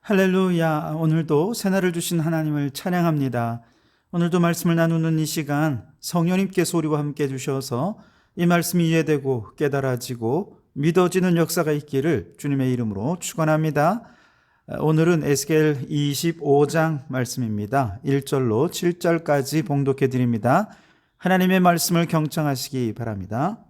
할렐루야. 오늘도 새날을 주신 하나님을 찬양합니다. 오늘도 말씀을 나누는 이 시간 성령님께서 우리와 함께 해주셔서 이 말씀이 이해되고 깨달아지고 믿어지는 역사가 있기를 주님의 이름으로 축원합니다. 오늘은 에스겔 25장 말씀입니다. 1절로 7절까지 봉독해 드립니다. 하나님의 말씀을 경청하시기 바랍니다.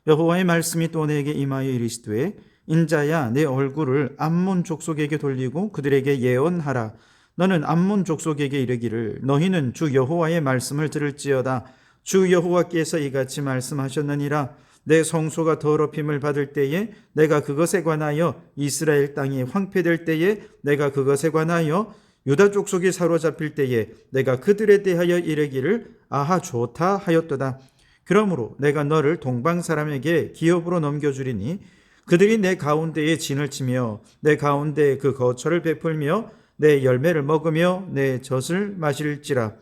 여호와의 말씀이 또 내게 임하여 이르시되 인자야, 내 얼굴을 암몬 족속에게 돌리고 그들에게 예언하라. 너는 암몬 족속에게 이르기를 너희는 주 여호와의 말씀을 들을지어다. 주 여호와께서 이같이 말씀하셨느니라. 내 성소가 더럽힘을 받을 때에 내가 그것에 관하여 이스라엘 땅이 황폐될 때에 내가 그것에 관하여 유다 족속이 사로잡힐 때에 내가 그들에 대하여 이르기를 아하 좋다 하였도다. 그러므로 내가 너를 동방 사람에게 기업으로 넘겨주리니 그들이 내 가운데에 진을 치며 내 가운데에 그 거처를 베풀며 내 열매를 먹으며 내 젖을 마실지라.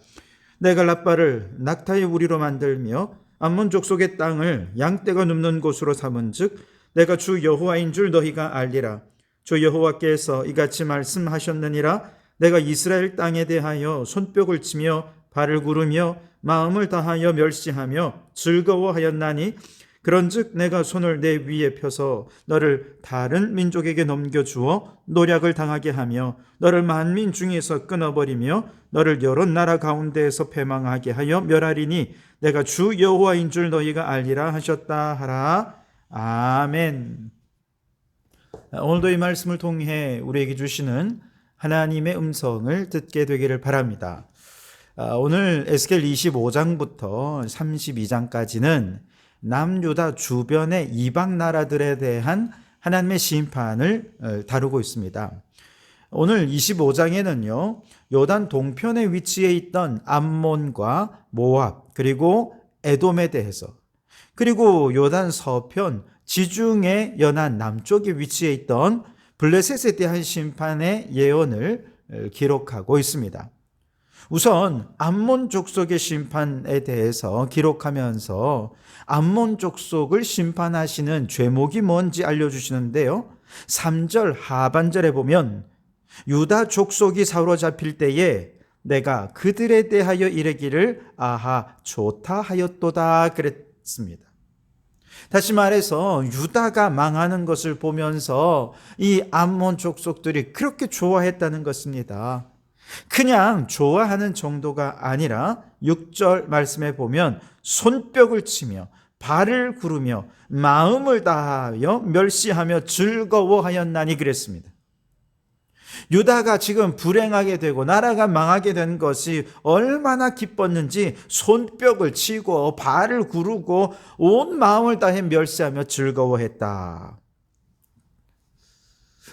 내가 라빠를 낙타의 우리로 만들며 암몬 족속의 땅을 양떼가 눕는 곳으로 삼은즉 내가 주 여호와인 줄 너희가 알리라. 주 여호와께서 이같이 말씀하셨느니라. 내가 이스라엘 땅에 대하여 손뼉을 치며 발을 구르며 마음을 다하여 멸시하며 즐거워하였나니 그런즉 내가 손을 내 위에 펴서 너를 다른 민족에게 넘겨주어 노략을 당하게 하며 너를 만민 중에서 끊어버리며 너를 여러 나라 가운데에서 패망하게 하여 멸하리니 내가 주 여호와인 줄 너희가 알리라 하셨다 하라. 아멘. 오늘도 이 말씀을 통해 우리에게 주시는 하나님의 음성을 듣게 되기를 바랍니다. 오늘 에스겔 25장부터 32장까지는 남유다 주변의 이방 나라들에 대한 하나님의 심판을 다루고 있습니다. 오늘 25장에는요, 요단 동편에 위치해 있던 암몬과 모압 그리고 에돔에 대해서, 그리고 요단 서편 지중해 연안 남쪽에 위치해 있던 블레셋에 대한 심판의 예언을 기록하고 있습니다. 우선 암몬 족속의 심판에 대해서 기록하면서 암몬 족속을 심판하시는 죄목이 뭔지 알려주시는데요. 3절 하반절에 보면 유다 족속이 사로잡힐 때에 내가 그들에 대하여 이르기를 아하 좋다 하였도다 그랬습니다. 다시 말해서 유다가 망하는 것을 보면서 이 암몬 족속들이 그렇게 좋아했다는 것입니다. 그냥 좋아하는 정도가 아니라 6절 말씀에 보면 손뼉을 치며 발을 구르며 마음을 다하여 멸시하며 즐거워하였나니 그랬습니다. 유다가 지금 불행하게 되고 나라가 망하게 된 것이 얼마나 기뻤는지 손뼉을 치고 발을 구르고 온 마음을 다해 멸시하며 즐거워했다.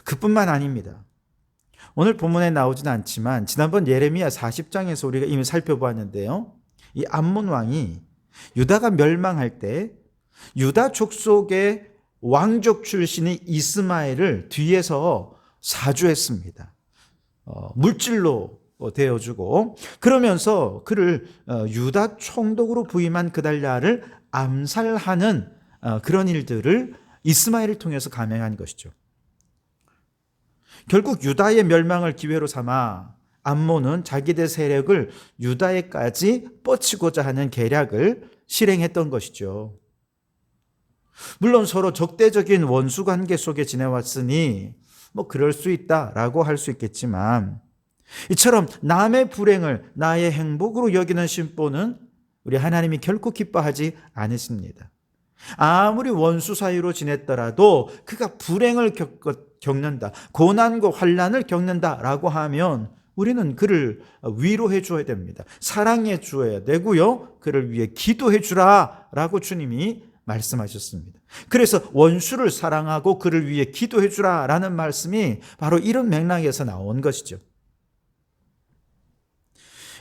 그뿐만 아닙니다. 오늘 본문에 나오진 않지만 지난번 예레미야 40장에서 우리가 이미 살펴보았는데요. 이 암몬 왕이 유다가 멸망할 때 유다 족속의 왕족 출신의 이스마엘을 뒤에서 사주했습니다. 물질로 대어주고 그러면서 그를 유다 총독으로 부임한 그달랴를 암살하는 그런 일들을 이스마엘을 통해서 감행한 것이죠. 결국 유다의 멸망을 기회로 삼아 암몬은 자기들 세력을 유다에까지 뻗치고자 하는 계략을 실행했던 것이죠. 물론 서로 적대적인 원수 관계 속에 지내왔으니 그럴 수 있다라고 할 수 있겠지만 이처럼 남의 불행을 나의 행복으로 여기는 심보는 우리 하나님이 결코 기뻐하지 않으십니다. 아무리 원수 사이로 지냈더라도 그가 불행을 겪는다, 고난과 환난을 겪는다라고 하면 우리는 그를 위로해 줘야 됩니다. 사랑해 줘야 되고요. 그를 위해 기도해 주라라고 주님이 말씀하셨습니다. 그래서 원수를 사랑하고 그를 위해 기도해 주라라는 말씀이 바로 이런 맥락에서 나온 것이죠.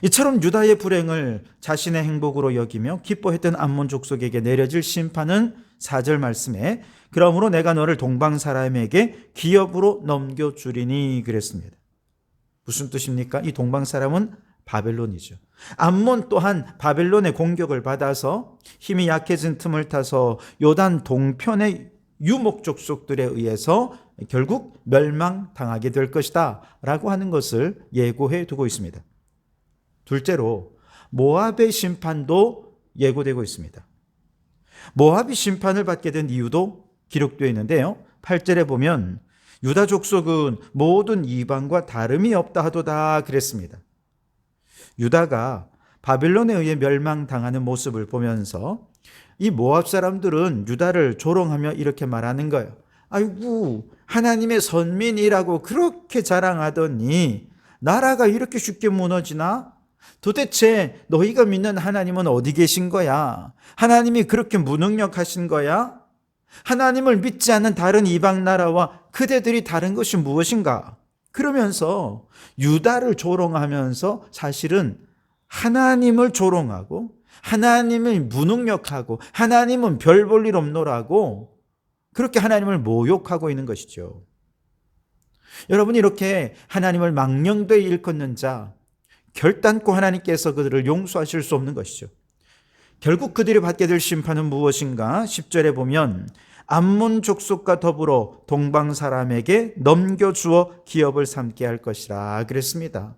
이처럼 유다의 불행을 자신의 행복으로 여기며 기뻐했던 암몬 족속에게 내려질 심판은 4절 말씀에 그러므로 내가 너를 동방 사람에게 기업으로 넘겨주리니 그랬습니다. 무슨 뜻입니까? 이 동방 사람은 바벨론이죠. 암몬 또한 바벨론의 공격을 받아서 힘이 약해진 틈을 타서 요단 동편에 유목 족속들에 의해서 결국 멸망당하게 될 것이다 라고 하는 것을 예고해 두고 있습니다. 둘째로 모압의 심판도 예고되고 있습니다. 모압이 심판을 받게 된 이유도 기록되어 있는데요. 8절에 보면 유다 족속은 모든 이방과 다름이 없다 하도다 그랬습니다. 유다가 바벨론에 의해 멸망당하는 모습을 보면서 이 모압 사람들은 유다를 조롱하며 이렇게 말하는 거예요. 아이고, 하나님의 선민이라고 그렇게 자랑하더니 나라가 이렇게 쉽게 무너지나? 도대체 너희가 믿는 하나님은 어디 계신 거야? 하나님이 그렇게 무능력하신 거야? 하나님을 믿지 않는 다른 이방 나라와 그대들이 다른 것이 무엇인가? 그러면서 유다를 조롱하면서 사실은 하나님을 조롱하고 하나님을 무능력하고 하나님은 별 볼 일 없노라고 그렇게 하나님을 모욕하고 있는 것이죠. 여러분, 이렇게 하나님을 망령되이 일컫는 자 결단코 하나님께서 그들을 용서하실 수 없는 것이죠. 결국 그들이 받게 될 심판은 무엇인가? 10절에 보면 암몬 족속과 더불어 동방 사람에게 넘겨주어 기업을 삼게 할 것이라 그랬습니다.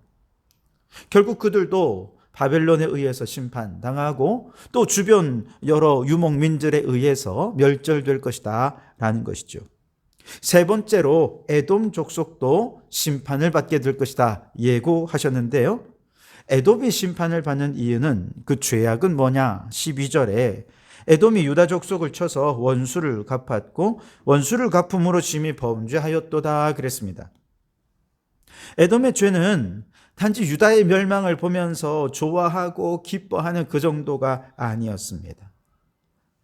결국 그들도 바벨론에 의해서 심판당하고 또 주변 여러 유목민들에 의해서 멸절될 것이다 라는 것이죠. 세 번째로 에돔 족속도 심판을 받게 될 것이다 예고하셨는데요. 에돔이 심판을 받는 이유는 그 죄악은 뭐냐? 12절에 에돔이 유다 족속을 쳐서 원수를 갚았고 원수를 갚음으로 심히 범죄하였도다 그랬습니다. 에돔의 죄는 단지 유다의 멸망을 보면서 좋아하고 기뻐하는 그 정도가 아니었습니다.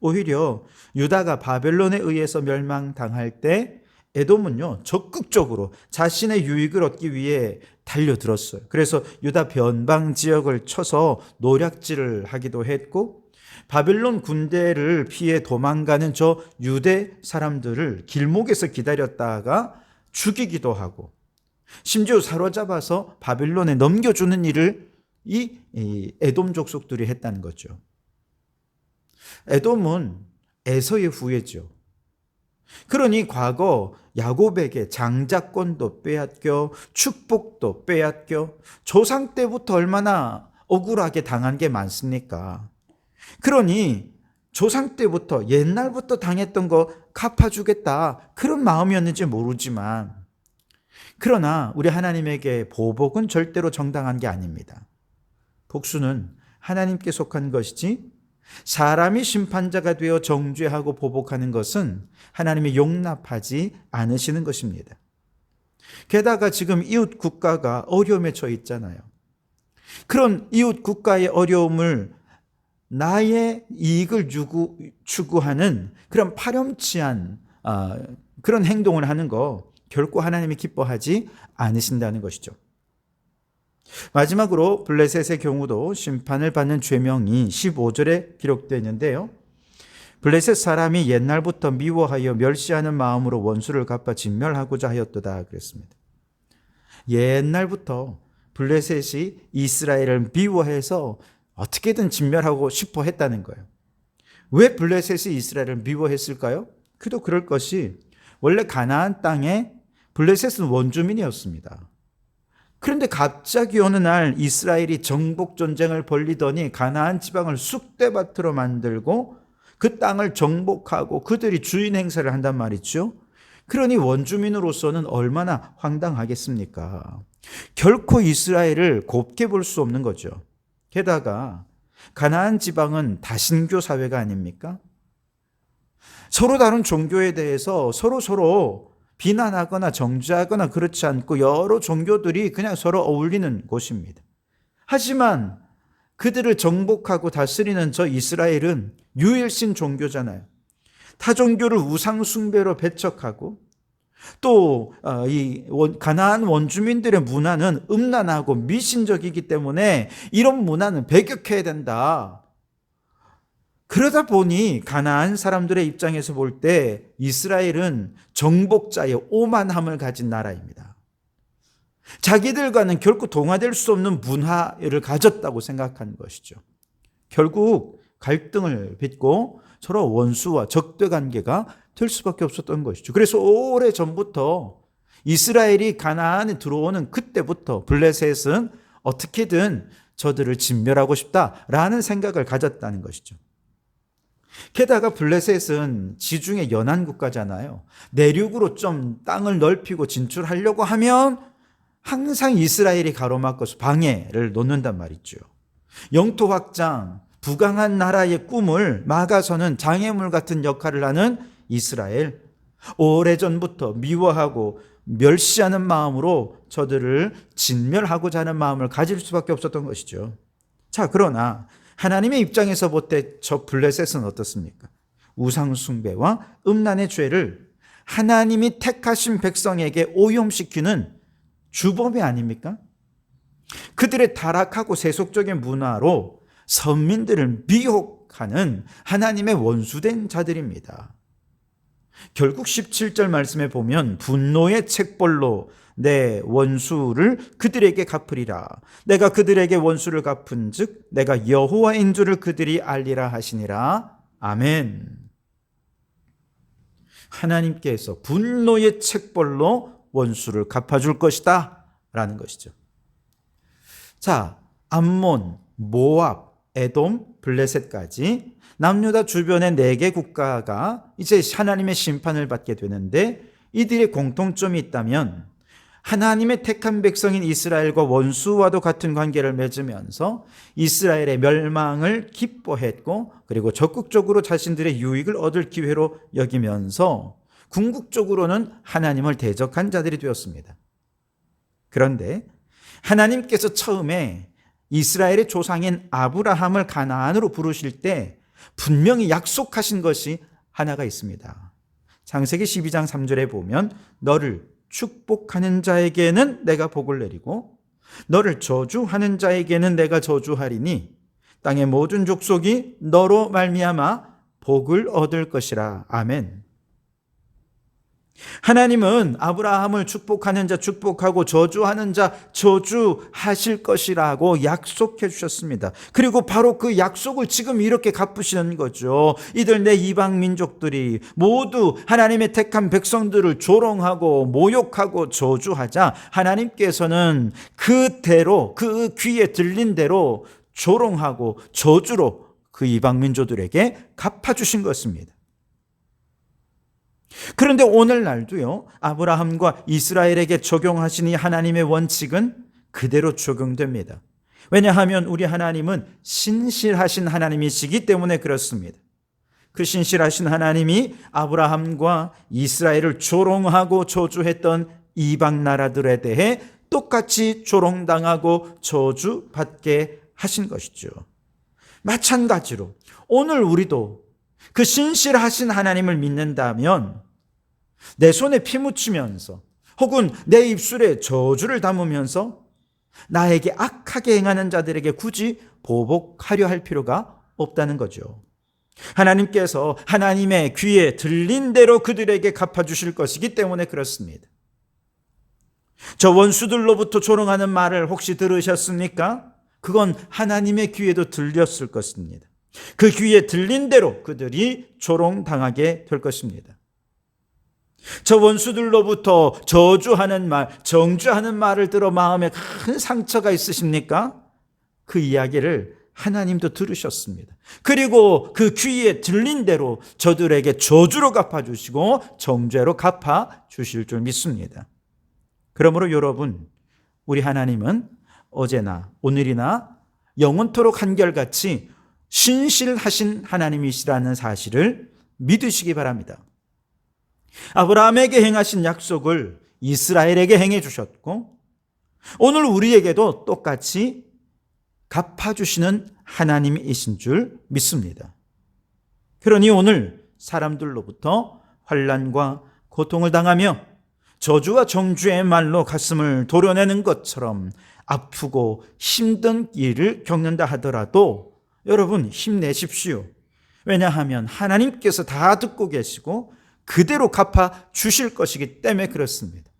오히려 유다가 바벨론에 의해서 멸망당할 때 에돔은요, 적극적으로 자신의 유익을 얻기 위해 달려들었어요. 그래서 유다 변방 지역을 쳐서 노략질을 하기도 했고 바벨론 군대를 피해 도망가는 저 유대 사람들을 길목에서 기다렸다가 죽이기도 하고 심지어 사로잡아서 바벨론에 넘겨주는 일을 이 에돔 족속들이 했다는 거죠. 에돔은 에서의 후예죠. 그러니 과거 야곱에게 장자권도 빼앗겨 축복도 빼앗겨 조상 때부터 얼마나 억울하게 당한 게 많습니까? 그러니 조상 때부터 옛날부터 당했던 거 갚아주겠다 그런 마음이었는지 모르지만 그러나 우리 하나님에게 보복은 절대로 정당한 게 아닙니다. 복수는 하나님께 속한 것이지 사람이 심판자가 되어 정죄하고 보복하는 것은 하나님이 용납하지 않으시는 것입니다. 게다가 지금 이웃 국가가 어려움에 처해 있잖아요. 그런 이웃 국가의 어려움을 나의 이익을 추구하는 그런 파렴치한 그런 행동을 하는 거 결코 하나님이 기뻐하지 않으신다는 것이죠. 마지막으로 블레셋의 경우도 심판을 받는 죄명이 15절에 기록되어 있는데요. 블레셋 사람이 옛날부터 미워하여 멸시하는 마음으로 원수를 갚아 진멸하고자 하였도다 그랬습니다. 옛날부터 블레셋이 이스라엘을 미워해서 어떻게든 진멸하고 싶어 했다는 거예요. 왜 블레셋이 이스라엘을 미워했을까요? 그도 그럴 것이 원래 가나안 땅에 블레셋은 원주민이었습니다. 그런데 갑자기 어느 날 이스라엘이 정복 전쟁을 벌이더니 가나안 지방을 쑥대밭으로 만들고 그 땅을 정복하고 그들이 주인 행세를 한단 말이죠. 그러니 원주민으로서는 얼마나 황당하겠습니까? 결코 이스라엘을 곱게 볼 수 없는 거죠. 게다가 가나안 지방은 다신교 사회가 아닙니까? 서로 다른 종교에 대해서 서로 비난하거나 정죄하거나 그렇지 않고 여러 종교들이 그냥 서로 어울리는 곳입니다. 하지만 그들을 정복하고 다스리는 저 이스라엘은 유일신 종교잖아요. 타 종교를 우상 숭배로 배척하고 또 이 가나안 원주민들의 문화는 음란하고 미신적이기 때문에 이런 문화는 배격해야 된다. 그러다 보니 가나안 사람들의 입장에서 볼 때 이스라엘은 정복자의 오만함을 가진 나라입니다. 자기들과는 결코 동화될 수 없는 문화를 가졌다고 생각하는 것이죠. 결국 갈등을 빚고 서로 원수와 적대 관계가 될 수밖에 없었던 것이죠. 그래서 오래전부터 이스라엘이 가나안에 들어오는 그때부터 블레셋은 어떻게든 저들을 진멸하고 싶다라는 생각을 가졌다는 것이죠. 게다가 블레셋은 지중해 연안 국가잖아요. 내륙으로 좀 땅을 넓히고 진출하려고 하면 항상 이스라엘이 가로막아서 방해를 놓는단 말이죠. 영토 확장, 부강한 나라의 꿈을 막아서는 장애물 같은 역할을 하는 이스라엘. 오래전부터 미워하고 멸시하는 마음으로 저들을 진멸하고자 하는 마음을 가질 수밖에 없었던 것이죠. 자, 그러나 하나님의 입장에서 볼 때 저 블레셋은 어떻습니까? 우상 숭배와 음란의 죄를 하나님이 택하신 백성에게 오염시키는 주범이 아닙니까? 그들의 타락하고 세속적인 문화로 선민들을 미혹하는 하나님의 원수된 자들입니다. 결국 17절 말씀에 보면 분노의 책벌로 내 원수를 그들에게 갚으리라. 내가 그들에게 원수를 갚은 즉 내가 여호와인 줄을 그들이 알리라 하시니라. 아멘. 하나님께서 분노의 책벌로 원수를 갚아줄 것이다 라는 것이죠. 자, 암몬, 모압, 에돔, 블레셋까지 남유다 주변의 4개 국가가 이제 하나님의 심판을 받게 되는데, 이들의 공통점이 있다면 하나님의 택한 백성인 이스라엘과 원수와도 같은 관계를 맺으면서 이스라엘의 멸망을 기뻐했고, 그리고 적극적으로 자신들의 유익을 얻을 기회로 여기면서 궁극적으로는 하나님을 대적한 자들이 되었습니다. 그런데 하나님께서 처음에 이스라엘의 조상인 아브라함을 가나안으로 부르실 때 분명히 약속하신 것이 하나가 있습니다. 창세기 12장 3절에 보면 너를 축복하는 자에게는 내가 복을 내리고 너를 저주하는 자에게는 내가 저주하리니 땅의 모든 족속이 너로 말미암아 복을 얻을 것이라. 아멘. 하나님은 아브라함을 축복하는 자 축복하고 저주하는 자 저주하실 것이라고 약속해 주셨습니다. 그리고 바로 그 약속을 지금 이렇게 갚으시는 거죠. 이들 내 이방 민족들이 모두 하나님의 택한 백성들을 조롱하고 모욕하고 저주하자 하나님께서는 그대로 그 귀에 들린 대로 조롱하고 저주로 그 이방 민족들에게 갚아주신 것입니다. 그런데 오늘날도요, 아브라함과 이스라엘에게 적용하시니 하나님의 원칙은 그대로 적용됩니다. 왜냐하면 우리 하나님은 신실하신 하나님이시기 때문에 그렇습니다. 그 신실하신 하나님이 아브라함과 이스라엘을 조롱하고 저주했던 이방 나라들에 대해 똑같이 조롱당하고 저주받게 하신 것이죠. 마찬가지로 오늘 우리도 그 신실하신 하나님을 믿는다면 내 손에 피 묻히면서 혹은 내 입술에 저주를 담으면서 나에게 악하게 행하는 자들에게 굳이 보복하려 할 필요가 없다는 거죠. 하나님께서 하나님의 귀에 들린 대로 그들에게 갚아주실 것이기 때문에 그렇습니다. 저 원수들로부터 조롱하는 말을 혹시 들으셨습니까? 그건 하나님의 귀에도 들렸을 것입니다. 그 귀에 들린 대로 그들이 조롱당하게 될 것입니다. 저 원수들로부터 저주하는 말, 정죄하는 말을 들어 마음에 큰 상처가 있으십니까? 그 이야기를 하나님도 들으셨습니다. 그리고 그 귀에 들린 대로 저들에게 저주로 갚아주시고 정죄로 갚아주실 줄 믿습니다. 그러므로 여러분, 우리 하나님은 어제나 오늘이나 영원토록 한결같이 신실하신 하나님이시라는 사실을 믿으시기 바랍니다. 아브라함에게 행하신 약속을 이스라엘에게 행해 주셨고 오늘 우리에게도 똑같이 갚아주시는 하나님이신 줄 믿습니다. 그러니 오늘 사람들로부터 환난과 고통을 당하며 저주와 정죄의 말로 가슴을 도려내는 것처럼 아프고 힘든 일을 겪는다 하더라도 여러분 힘내십시오. 왜냐하면 하나님께서 다 듣고 계시고 그대로 갚아 주실 것이기 때문에 그렇습니다.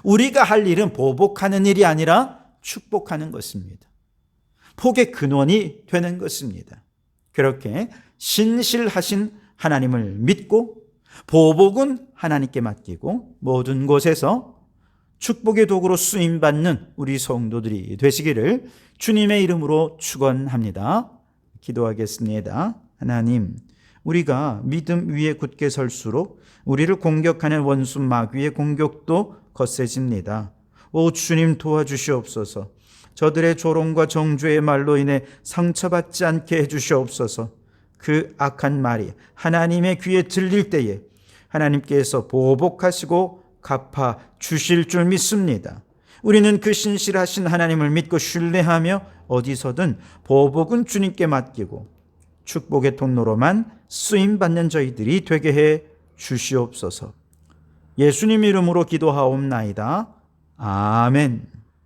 우리가 할 일은 보복하는 일이 아니라 축복하는 것입니다. 복의 근원이 되는 것입니다. 그렇게 신실하신 하나님을 믿고 보복은 하나님께 맡기고 모든 곳에서 축복의 도구로 쓰임받는 우리 성도들이 되시기를 주님의 이름으로 축원합니다. 기도하겠습니다. 하나님, 우리가 믿음 위에 굳게 설수록 우리를 공격하는 원수 마귀의 공격도 거세집니다. 오 주님, 도와주시옵소서. 저들의 조롱과 정죄의 말로 인해 상처받지 않게 해주시옵소서. 그 악한 말이 하나님의 귀에 들릴 때에 하나님께서 보복하시고 갚아 주실 줄 믿습니다. 우리는 그 신실하신 하나님을 믿고 신뢰하며 어디서든 보복은 주님께 맡기고 축복의 통로로만 쓰임받는 저희들이 되게 해 주시옵소서. 예수님 이름으로 기도하옵나이다. 아멘.